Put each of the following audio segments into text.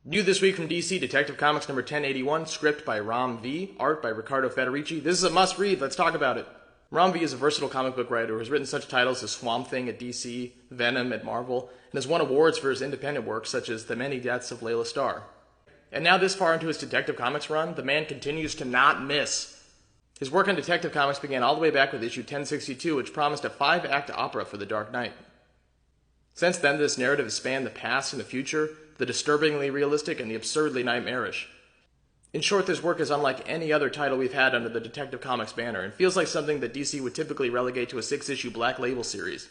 New this week from DC, Detective Comics number 1081, script by Ram V, art by Riccardo Federici. This is a must-read, let's talk about it. Ram V is a versatile comic book writer who has written such titles as Swamp Thing at DC, Venom at Marvel, and has won awards for his independent work such as The Many Deaths of Layla Starr. And now this far into his Detective Comics run, the man continues to not miss. His work on Detective Comics began all the way back with issue 1062, which promised a 5-act opera for The Dark Knight. Since then, this narrative has spanned the past and the future, the disturbingly realistic and the absurdly nightmarish. In short, this work is unlike any other title we've had under the Detective Comics banner, and feels like something that DC would typically relegate to a 6-issue Black Label series.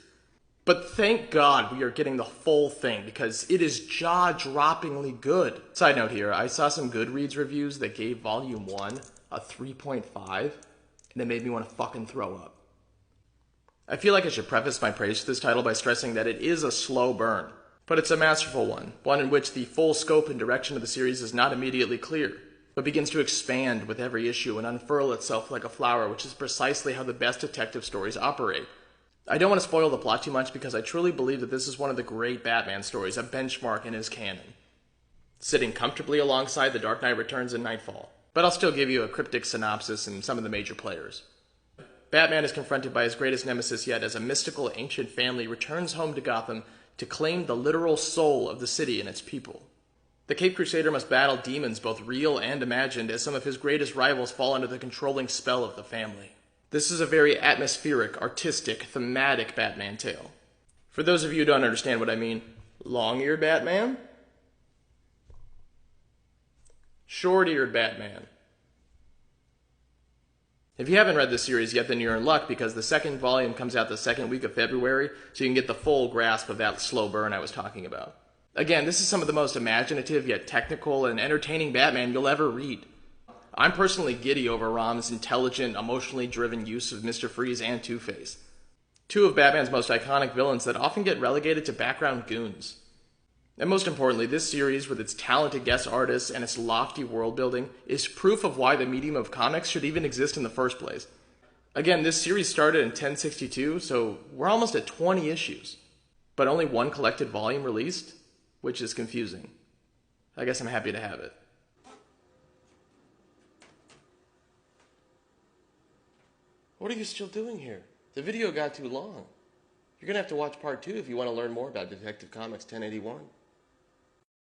But thank God we are getting the full thing, because it is jaw-droppingly good. Side note here, I saw some Goodreads reviews that gave Volume 1 a 3.5, and it made me want to fucking throw up. I feel like I should preface my praise to this title by stressing that it is a slow burn, but it's a masterful one in which the full scope and direction of the series is not immediately clear, but begins to expand with every issue and unfurl itself like a flower, which is precisely how the best detective stories operate. I don't want to spoil the plot too much because I truly believe that this is one of the great Batman stories, a benchmark in his canon, sitting comfortably alongside The Dark Knight Returns and Nightfall. But I'll still give you a cryptic synopsis and some of the major players. Batman is confronted by his greatest nemesis yet as a mystical ancient family returns home to Gotham to claim the literal soul of the city and its people. The Caped Crusader must battle demons both real and imagined as some of his greatest rivals fall under the controlling spell of the family. This is a very atmospheric, artistic, thematic Batman tale. For those of you who don't understand what I mean, long-eared Batman? Short-eared Batman. If you haven't read this series yet, then you're in luck because the second volume comes out the second week of February, so you can get the full grasp of that slow burn I was talking about. Again, this is some of the most imaginative yet technical and entertaining Batman you'll ever read. I'm personally giddy over Ram's intelligent, emotionally driven use of Mr. Freeze and Two-Face, two of Batman's most iconic villains that often get relegated to background goons. And most importantly, this series, with its talented guest artists and its lofty world building, is proof of why the medium of comics should even exist in the first place. Again, this series started in 1062, so we're almost at 20 issues, but only one collected volume released, which is confusing. I guess I'm happy to have it. What are you still doing here? The video got too long. You're gonna have to watch part 2 if you want to learn more about Detective Comics 1081.